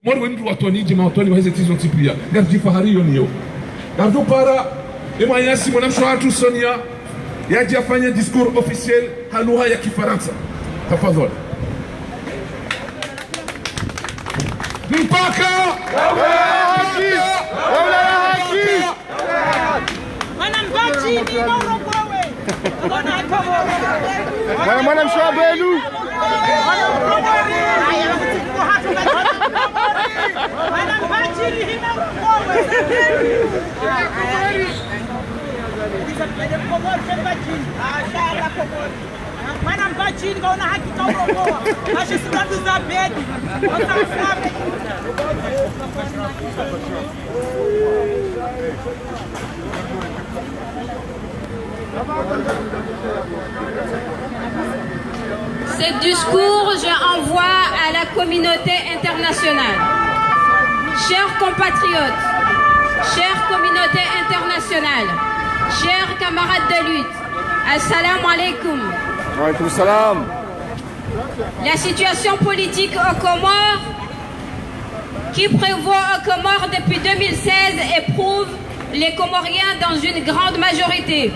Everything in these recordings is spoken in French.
Mori wendu watoni jima watoni waheze tizo tipia. Garji fahari yoniyo. Garjo para ema yasi mwana mshoatu Sonia yaji afanya discours officiel haluha ya Kifaransa. Tafadhali. Mpaka haki. Mwana mshabelu. Ce discours, je envoie à la communauté internationale. Chers compatriotes, chère communauté internationale, chers camarades de lutte, assalamu alaikum. Wa alaikum salam. La situation politique aux Comores qui prévaut aux Comores depuis 2016 éprouve les Comoriens dans une grande majorité.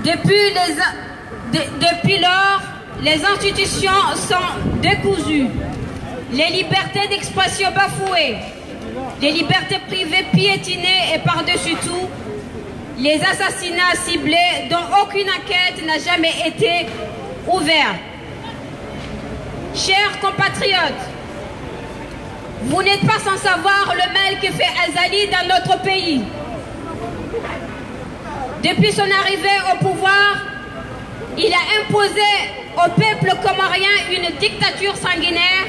Depuis lors, les institutions sont décousues, les libertés d'expression bafouées, les libertés privées piétinées et par-dessus tout, les assassinats ciblés dont aucune enquête n'a jamais été ouverte. Chers compatriotes, vous n'êtes pas sans savoir le mal que fait Azali dans notre pays. Depuis son arrivée au pouvoir, il a imposé au peuple comorien une dictature sanguinaire,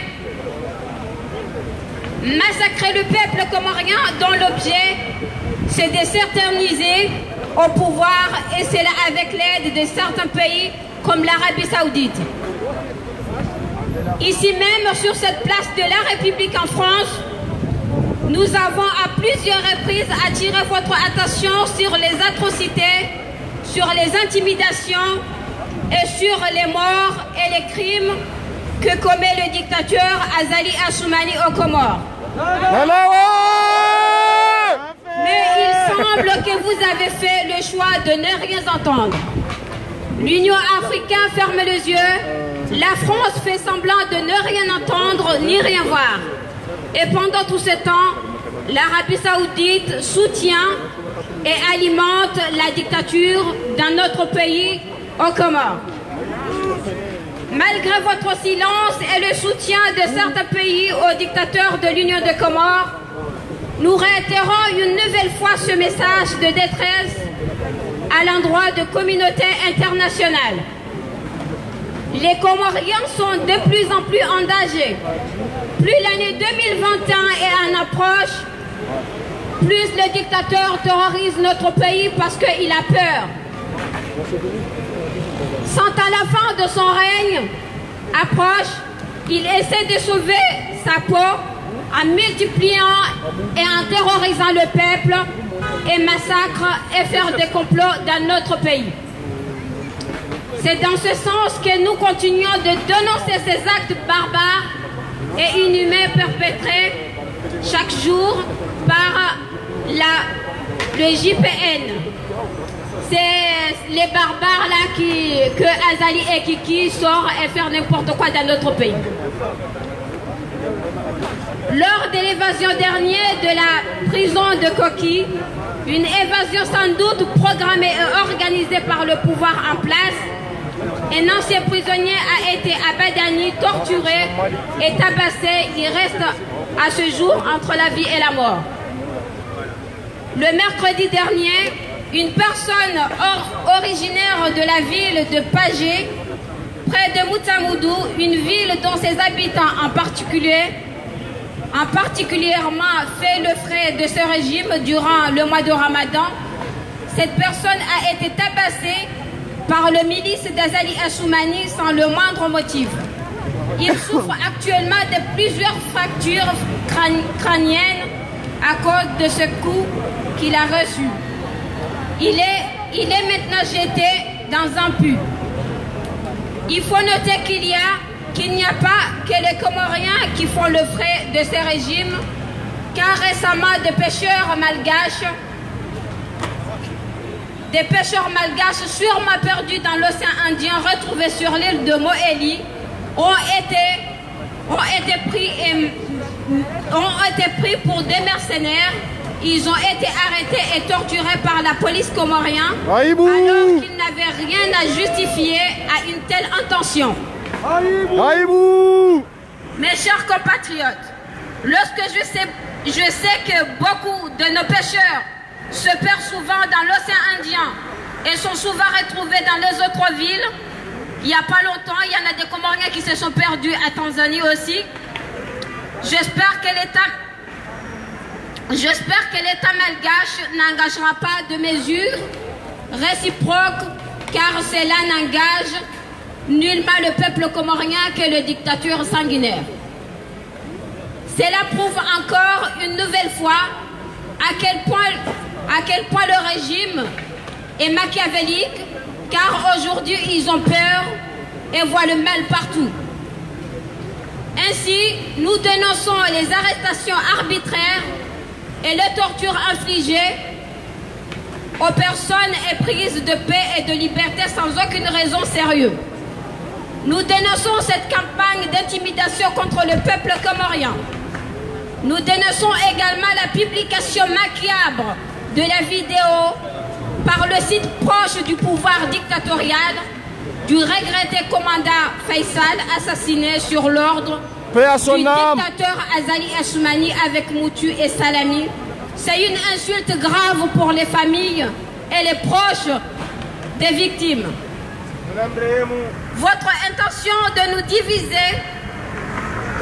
massacrer le peuple comorien dont l'objet c'est de s'éterniser au pouvoir, et cela avec l'aide de certains pays comme l'Arabie Saoudite. Ici même, sur cette place de la République en France, nous avons à plusieurs reprises attiré votre attention sur les atrocités, sur les intimidations et sur les morts et les crimes que commet le dictateur Azali Assoumani aux Comores. Mais il semble que vous avez fait le choix de ne rien entendre. L'Union africaine ferme les yeux, la France fait semblant de ne rien entendre ni rien voir. Et pendant tout ce temps, l'Arabie Saoudite soutient et alimente la dictature dans notre pays, aux Comores. Malgré votre silence et le soutien de certains pays aux dictateurs de l'Union des Comores, nous réitérons une nouvelle fois ce message de détresse à l'endroit de communautés internationales. Les Comoriens sont de plus en plus en danger. Plus l'année 2021 est en approche, plus le dictateur terrorise notre pays parce qu'il a peur. Sans à la fin de son règne approche, il essaie de sauver sa peau en multipliant et en terrorisant le peuple et massacre et faire des complots dans notre pays. C'est dans ce sens que nous continuons de dénoncer ces actes barbares et inhumains perpétrés chaque jour par le JPN. C'est les barbares là que Azali et Kiki sortent et font n'importe quoi dans notre pays. Lors de l'évasion dernière de la prison de Koki, une évasion sans doute programmée et organisée par le pouvoir en place, un ancien prisonnier a été à Badani, torturé et tabassé. Il reste à ce jour entre la vie et la mort. Le mercredi dernier, une personne originaire de la ville de Pagé, près de Moutamoudou, une ville dont ses habitants en particulièrement fait le frais de ce régime durant le mois de Ramadan, cette personne a été tabassée par le milice d'Azali Assoumani sans le moindre motif. Il souffre actuellement de plusieurs fractures crâniennes à cause de ce coup qu'il a reçu. Il est maintenant jeté dans un puits. Il faut noter qu'il y a qu'il n'y a pas que les Comoriens qui font le frais de ces régimes, car récemment des pêcheurs malgaches sûrement perdus dans l'océan Indien, retrouvés sur l'île de Mohéli, ont été pris pour des mercenaires. Ils ont été arrêtés et torturés par la police comorienne alors qu'ils n'avaient rien à justifier à une telle intention. Mes chers compatriotes, lorsque je sais que beaucoup de nos pêcheurs se perdent souvent dans l'océan Indien et sont souvent retrouvés dans les autres villes, il n'y a pas longtemps, il y en a des Comoriens qui se sont perdus à Tanzanie aussi. J'espère que l'État malgache n'engagera pas de mesures réciproques, car cela n'engage nullement le peuple comorien que le dictature sanguinaire. Cela prouve encore une nouvelle fois à quel point le régime est machiavélique, car aujourd'hui ils ont peur et voient le mal partout. Ainsi, nous dénonçons les arrestations arbitraires et les tortures infligées aux personnes éprises de paix et de liberté sans aucune raison sérieuse. Nous dénonçons cette campagne d'intimidation contre le peuple comorien. Nous dénonçons également la publication macabre de la vidéo par le site proche du pouvoir dictatorial du regretté commandant Faisal, assassiné sur l'ordre du dictateur Azali Assoumani avec Moutou et Salami. C'est une insulte grave pour les familles et les proches des victimes. Votre intention de nous diviser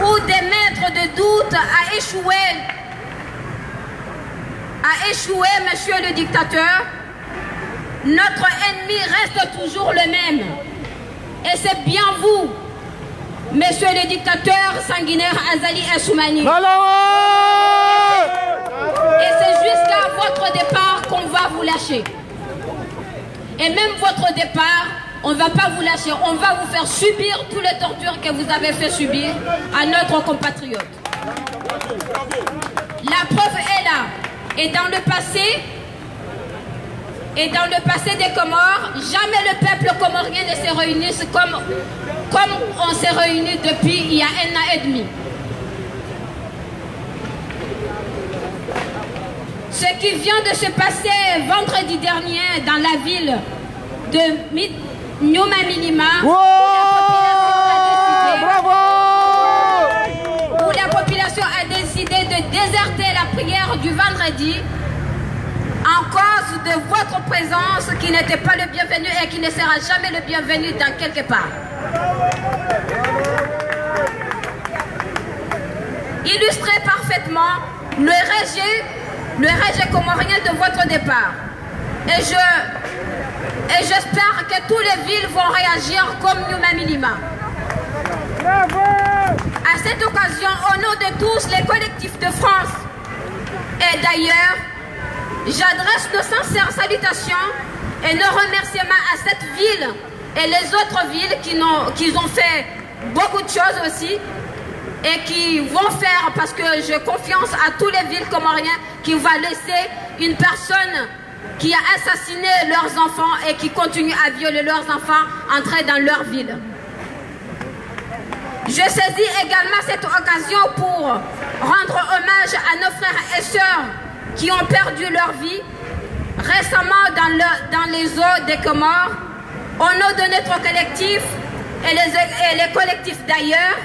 ou d'émettre des doutes a échoué, monsieur le dictateur. Notre ennemi reste toujours le même. Et c'est bien vous, monsieur le dictateur sanguinaire Azali Assoumani. Et c'est jusqu'à votre départ qu'on va vous lâcher. Et même votre départ, on ne va pas vous lâcher. On va vous faire subir toutes les tortures que vous avez fait subir à notre compatriote. La preuve est là. Et dans le passé des Comores, jamais le peuple comorien ne s'est réuni comme on s'est réunis depuis il y a 1 an et demi. Ce qui vient de se passer vendredi dernier dans la ville de Nyumamilima, où la population a décidé de déserter la prière du vendredi en cause de votre présence qui n'était pas le bienvenu et qui ne sera jamais le bienvenu dans quelque part. Illustrez parfaitement le rejet comorien de votre départ. Et j'espère que toutes les villes vont réagir comme Nyumamilima. À cette occasion, au nom de tous les collectifs de France et d'ailleurs, j'adresse de sincères salutations et nos remerciements à cette ville et les autres villes qui ont fait beaucoup de choses aussi et qui vont faire, parce que j'ai confiance à toutes les villes comoriennes qui vont laisser une personne qui a assassiné leurs enfants et qui continue à violer leurs enfants entrer dans leur ville. Je saisis également cette occasion pour rendre hommage à nos frères et sœurs qui ont perdu leur vie récemment dans les eaux des Comores. Au nom de notre collectif et les collectifs d'ailleurs,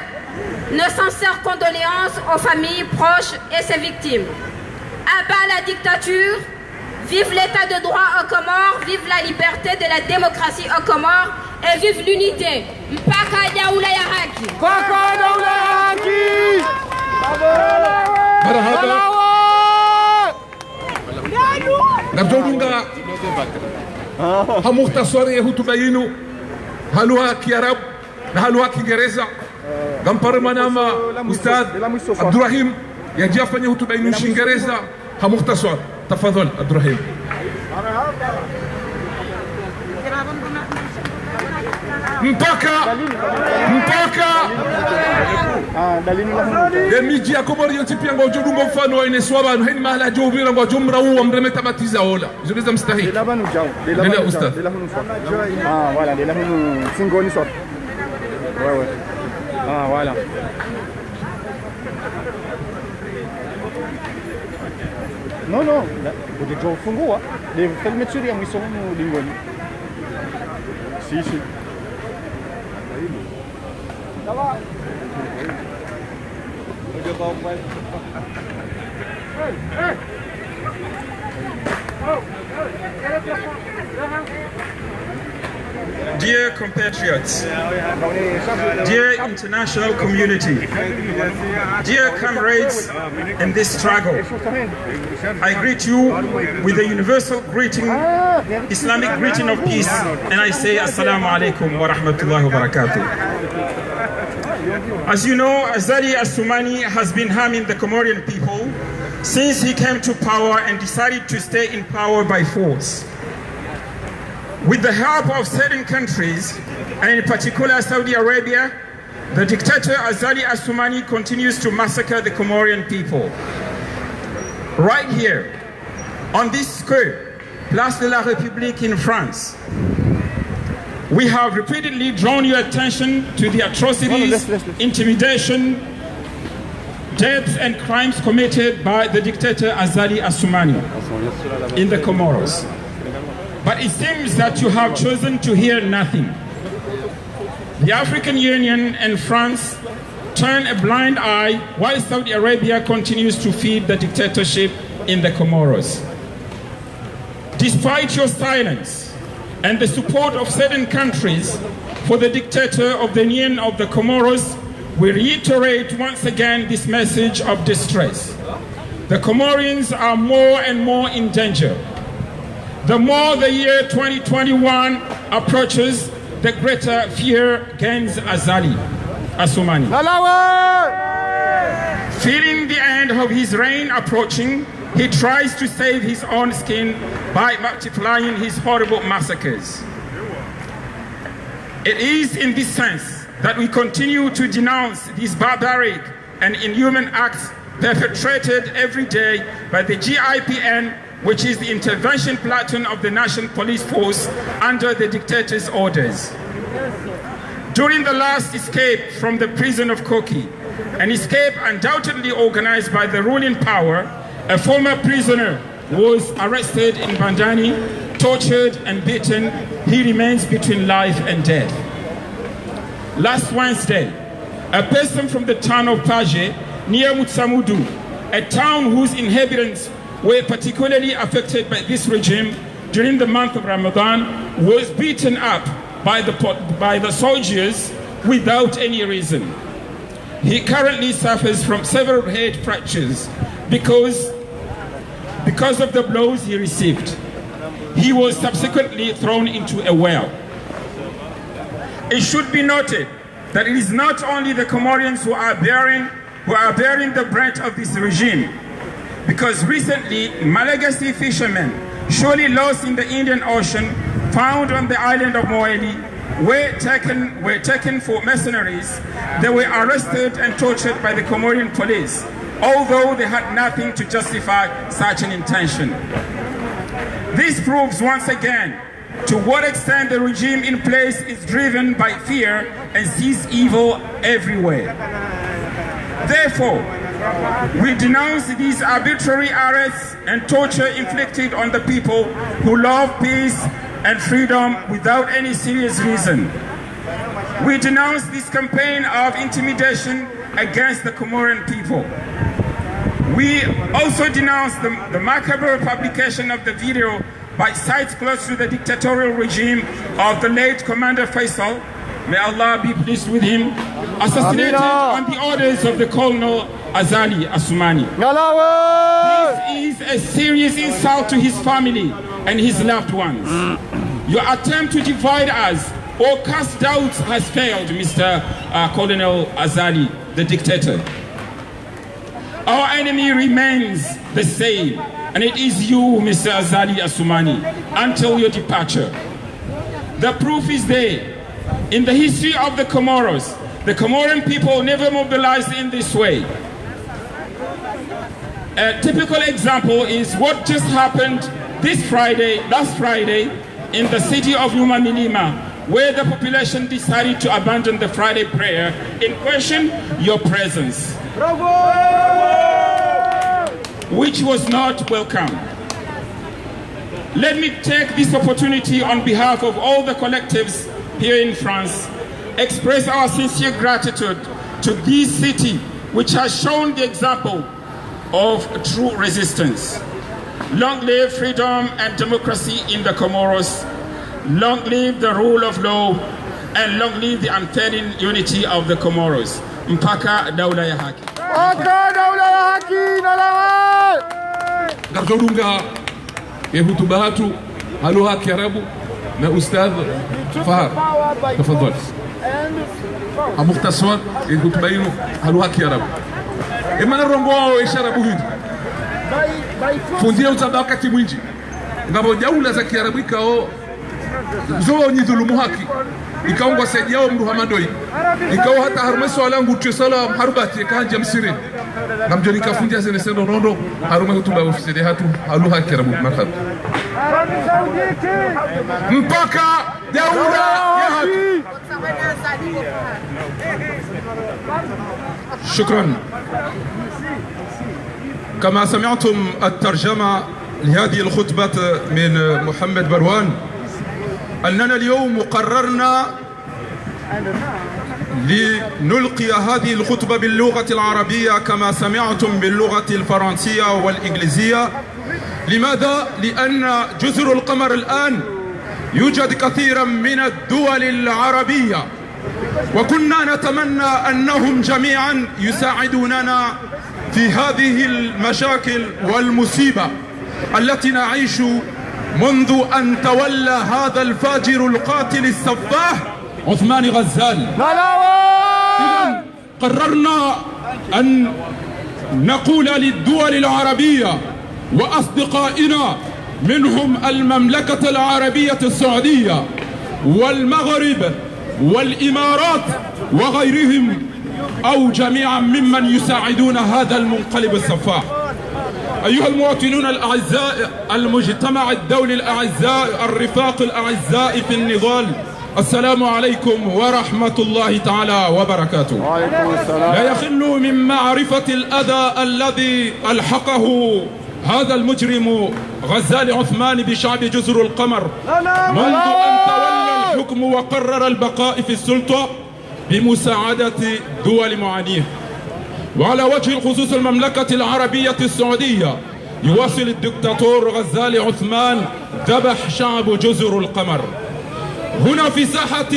nos sincères condoléances aux familles proches et ses victimes. À bas la dictature, vive l'état de droit aux Comores, vive la liberté de la démocratie aux Comores et vive l'unité. Mpaka Daula ya haki. Mpaka Daula ya haki. Nabdolunga hamuhtasari ya hutuba yenu halua Kiarabu na halua Kiingereza. Gampare manama Ustadh Abdurrahim yaji afanye hutuba yenu Kiingereza hamuhtasar. Tafadhal Abdurrahim. mpaka le miji ya Komori yonti pia ngo jodungo mfano wa ine swabanu heni mahala jovira ngo jomra uwa mremeta batiza ola joleza mstahili Là-bas nous jaou. Là, oustad. Là nous soit. Ah voilà, là nous singoni soit. Ouais ouais. Ah voilà. Non non, vous êtes au fungo hein. Les films sur les sont lingoni. Si si. Ça va. Dear compatriots, dear international community, dear comrades in this struggle, I greet you with the universal greeting, Islamic greeting of peace, and I say Assalamu alaikum wa rahmatullahi wa barakatuh. As you know, Azali Assoumani has been harming the Comorian people since he came to power and decided to stay in power by force. With the help of certain countries, and in particular Saudi Arabia, the dictator Azali Assoumani continues to massacre the Comorian people. Right here, on this square, Place de la République in France, we have repeatedly drawn your attention to the atrocities, intimidation, deaths and crimes committed by the dictator Azali Assoumani in the Comoros. But it seems that you have chosen to hear nothing. The African Union and France turn a blind eye while Saudi Arabia continues to feed the dictatorship in the Comoros. Despite your silence and the support of certain countries for the dictator of the Union of the Comoros, we reiterate once again this message of distress. The Comorians are more and more in danger. The more the year 2021 approaches, the greater fear gains Azali Assoumani. Feeling the end of his reign approaching, he tries to save his own skin by multiplying his horrible massacres. It is in this sense that we continue to denounce these barbaric and inhuman acts perpetrated every day by the GIPN, which is the intervention platoon of the National Police Force under the dictator's orders. During the last escape from the prison of Koki, an escape undoubtedly organized by the ruling power, a former prisoner was arrested in Bandani, tortured and beaten. He remains between life and death. Last Wednesday, a person from the town of Paje, near Mutsamudu, a town whose inhabitants were particularly affected by this regime during the month of Ramadan, was beaten up by the soldiers without any reason. He currently suffers from several head fractures because of the blows he received. He was subsequently thrown into a well. It should be noted that it is not only the Comorians who are bearing the brunt of this regime, because recently Malagasy fishermen, surely lost in the Indian Ocean, found on the island of Moeli, were taken for mercenaries. They were arrested and tortured by the Comorian police, although they had nothing to justify such an intention. This proves once again to what extent the regime in place is driven by fear and sees evil everywhere. Therefore, we denounce these arbitrary arrests and torture inflicted on the people who love peace and freedom without any serious reason. We denounce this campaign of intimidation against the Comorian people. We also denounce the macabre publication of the video by sites close to the dictatorial regime of the late Commander Faisal, may Allah be pleased with him, assassinated on the orders of the Colonel Azali Assoumani. This is a serious insult to his family and his loved ones. Your attempt to divide us or cast doubts has failed, Mr. Colonel Azali, the dictator. Our enemy remains the same, and it is you, Mr. Azali Assoumani, until your departure. The proof is there. In the history of the Comoros, the Comoran people never mobilized in this way. A typical example is what just happened last Friday, in the city of Yuma Milima, where the population decided to abandon the Friday prayer and question your presence, which was not welcome. Let me take this opportunity on behalf of all the collectives here in France, express our sincere gratitude to this city, which has shown the example of true resistance. Long live freedom and democracy in the Comoros. Long live the rule of law, and long live the unfailing unity of the Comoros. Mpaka daula ya haki. Mpaka daula ya haki na lawa. Garjodunga yehutuba hatu haluha kiarabu na ustadh Fahar. Tafadhali. Mukhtasar yehutuba yenu haluha kiarabu. Imana rongo ishara buhidi. Fundia utaba wakati mwingi. Ngabo jaula za kiarabu ikao zoa nyidhulumu haki. Ikaungwa saidi yao mruha madoi. Ikao hata harumeso alangu tuesala harubati kahanja msiri. Namjoni kafundia zene sendo rondo harume hutuba ofisede hatu haluha kiarabu makad. Mpaka daula ya haki. شكرا. كما سمعتم الترجمة لهذه الخطبة من محمد بروان، أننا اليوم قررنا لنلقي هذه الخطبة باللغة العربية كما سمعتم باللغة الفرنسية والإنجليزية. لماذا؟ لأن جزر القمر الآن يوجد كثيرا من الدول العربية، وكنا نتمنى أنهم جميعا يساعدوننا في هذه المشاكل والمصيبة التي نعيش منذ أن تولى هذا الفاجر القاتل السفاح عثمان غزال. إذن قررنا أن نقول للدول العربية وأصدقائنا منهم المملكة العربية السعودية والمغرب والإمارات وغيرهم أو جميعا ممن يساعدون هذا المنقلب السفاح. أيها المواطنون الأعزاء، المجتمع الدولي الأعزاء، الرفاق الأعزاء في النضال، السلام عليكم ورحمة الله تعالى وبركاته. وعليكم السلام. لا يخل من معرفة الأذى الذي ألحقه هذا المجرم غزال عثمان بشعب جزر القمر منذ أن تولى الحكم وقرر البقاء في السلطة بمساعدة دول معانية. وعلى وجه الخصوص المملكة العربية السعودية يواصل الدكتاتور غزال عثمان ذبح شعب جزر القمر. هنا في ساحة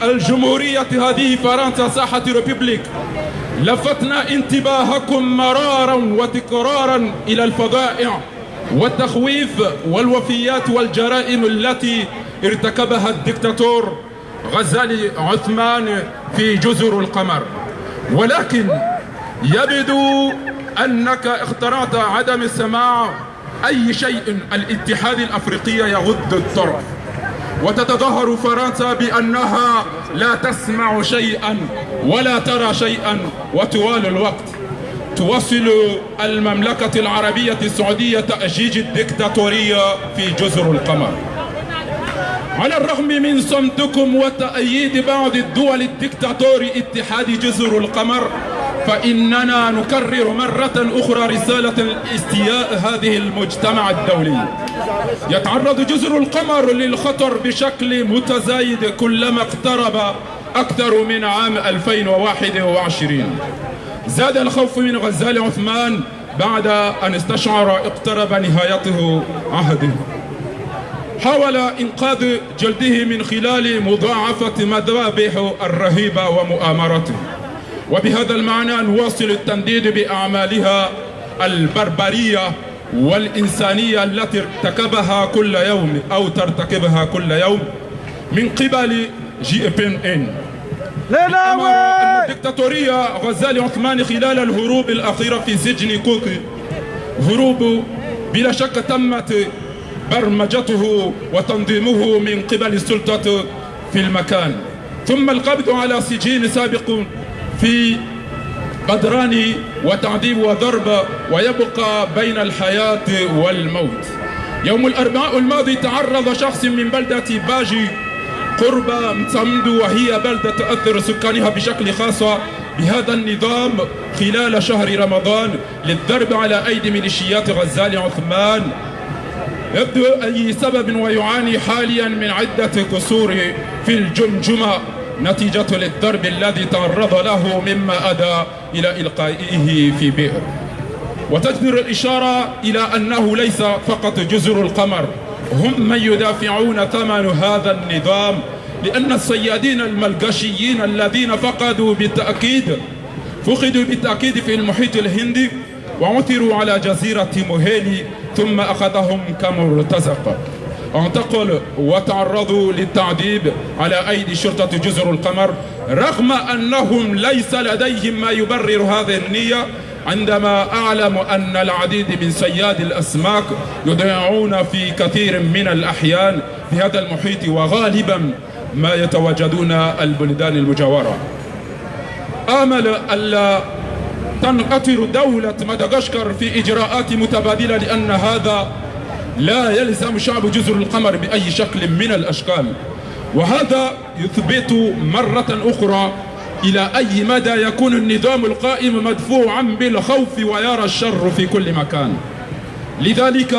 الجمهورية هذه فرنسا، ساحة ريبوبليك، لفتنا انتباهكم مرارا وتكرارا إلى الفظائع والتخويف والوفيات والجرائم التي ارتكبها الدكتاتور غزال عثمان في جزر القمر. ولكن يبدو أنك اخترعت عدم السماع أي شيء. الاتحاد الأفريقي يغض الطرف، وتتظاهر فرنسا بأنها لا تسمع شيئا ولا ترى شيئا، وطوال الوقت توصل المملكة العربية السعودية تأجيج الدكتاتورية في جزر القمر. على الرغم من صمتكم وتأييد بعض الدول الدكتاتوري اتحاد جزر القمر، فإننا نكرر مرة أخرى رسالة استياء هذه المجتمع الدولي. يتعرض جزر القمر للخطر بشكل متزايد كلما اقترب أكثر من عام 2021. زاد الخوف من غزال عثمان بعد أن استشعر اقترب نهايته عهده. حاول إنقاذ جلده من خلال مضاعفة مذابح الرهيبة ومؤامرته، وبهذا المعنى نواصل التنديد بأعمالها البربرية والإنسانية التي ارتكبها كل يوم أو ترتكبها كل يوم من قبل GPN. أمر أن الدكتاتورية غزال عثمان خلال الهروب الأخيرة في سجن كوكي، هروب بلا شك تمت برمجته وتنظيمه من قبل السلطة في المكان، ثم القبض على سجين سابق في قدران وتعذيب وضرب، ويبقى بين الحياة والموت. يوم الأربعاء الماضي تعرض شخص من بلدة باجي قرب متمدو، وهي بلدة تأثر سكانها بشكل خاص بهذا النظام خلال شهر رمضان للضرب على أيدي ميليشيات غزال عثمان يبدو أي سبب، ويعاني حاليا من عدة كسور في الجمجمة نتيجة للضرب الذي تعرض له، مما أدى إلى إلقائه في بئر. وتجدر الإشارة إلى أنه ليس فقط جزر القمر هم من يدافعون ثمن هذا النظام، لأن الصيادين الملقشيين الذين فقدوا بالتأكيد في المحيط الهندي وعثروا على جزيرة موهيلي ثم أخذهم كمرتزقة، اعتقلوا وتعرضوا للتعذيب على أيدي شرطة جزر القمر، رغم أنهم ليس لديهم ما يبرر هذه النية، عندما أعلم أن العديد من صياد الأسماك يضيعون في كثير من الأحيان في هذا المحيط، وغالبا ما يتواجدون البلدان المجاورة. آمل ألا تنقطر دولة مدغشقر في إجراءات متبادلة، لأن هذا لا يلزم شعب جزر القمر بأي شكل من الأشكال، وهذا يثبت مرة أخرى إلى أي مدى يكون النظام القائم مدفوعا بالخوف ويرى الشر في كل مكان. لذلك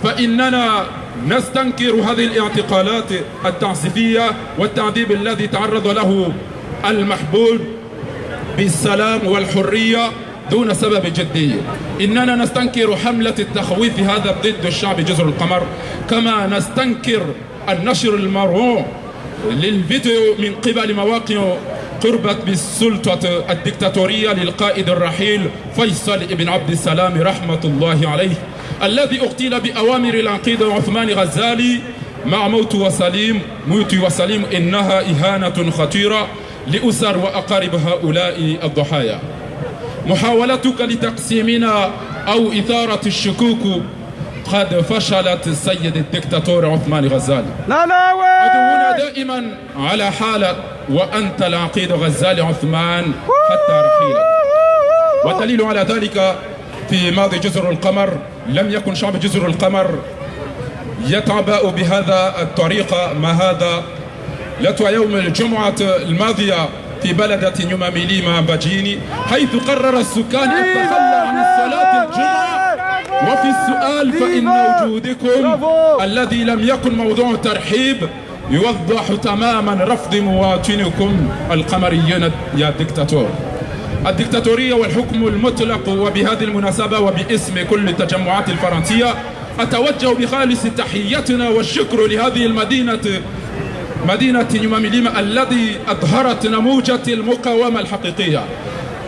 فإننا نستنكر هذه الاعتقالات التعسفية والتعذيب الذي تعرض له المحبوب بالسلام والحرية دون سبب جدي. إننا نستنكر حملة التخويف هذا ضد الشعب جزر القمر، كما نستنكر النشر المروع للفيديو من قبل مواقع قربت بالسلطة الدكتاتورية للقائد الرحيل فيصل ابن عبد السلام رحمة الله عليه، الذي اغتيل بأوامر العقيد عثمان غزالي مع موت وسليم. إنها إهانة خطيرة لأسر وأقارب هؤلاء الضحايا. محاولتك لتقسيمنا أو إثارة الشكوك قد فشلت السيد الدكتاتور عثمان غزالي. عدونا دائما على حالة، وأنت العقيد غزالي عثمان حتى رحيلك. والدليل على ذلك في ماضي جزر القمر لم يكن شعب جزر القمر يتعبأ بهذا الطريقة ما هذا. لتو يوم الجمعة الماضية في بلدة نيوماميليما باجيني، حيث قرر السكان التخلى عن الصلاة الجمعة. وفي السؤال فإن وجودكم الذي لم يكن موضوع ترحيب يوضح تماما رفض مواطنكم القمريين يا دكتاتور. الدكتاتورية والحكم المطلق. وبهذه المناسبة وباسم كل التجمعات الفرنسية أتوجه بخالص تحيتنا والشكر لهذه مدينة نيوماميليما التي أظهرت نموذج المقاومة الحقيقية.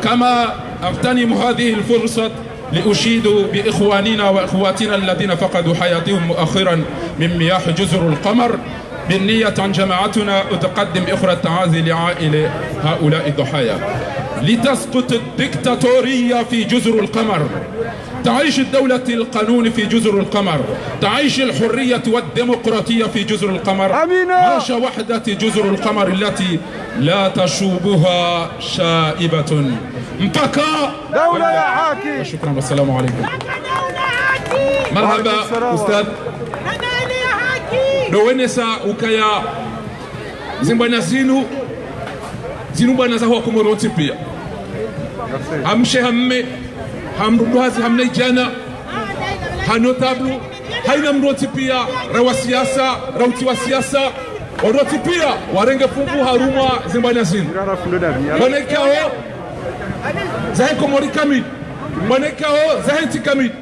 كما أغتنم هذه الفرصة لأشيد بإخواننا وإخواتنا الذين فقدوا حياتهم مؤخرا من مياه جزر القمر، بالنية عن جماعتنا أتقدم إخرى التعازي لعائلة هؤلاء الضحايا. لتسقط الدكتاتورية في جزر القمر، تعيش الدولة القانون في جزر القمر، تعيش الحرية والديمقراطية في جزر القمر، عاش وحدة جزر القمر التي لا تشوبها شائبة. مبكى دولة يا حاكي. شكرا والسلام عليكم. مرحبا أستاذ. Dowenesa ukaya zimbwana zinu bwana za huwa kumoroti pia hamshe hamme hamruduhazi hamne jana hanotablu haina mroti pia rawa siasa rauti wa siasa waroti pia warenge fungu haruma zimbwana zinu wanekao zahe komori kamid wanekao zahe ti kamid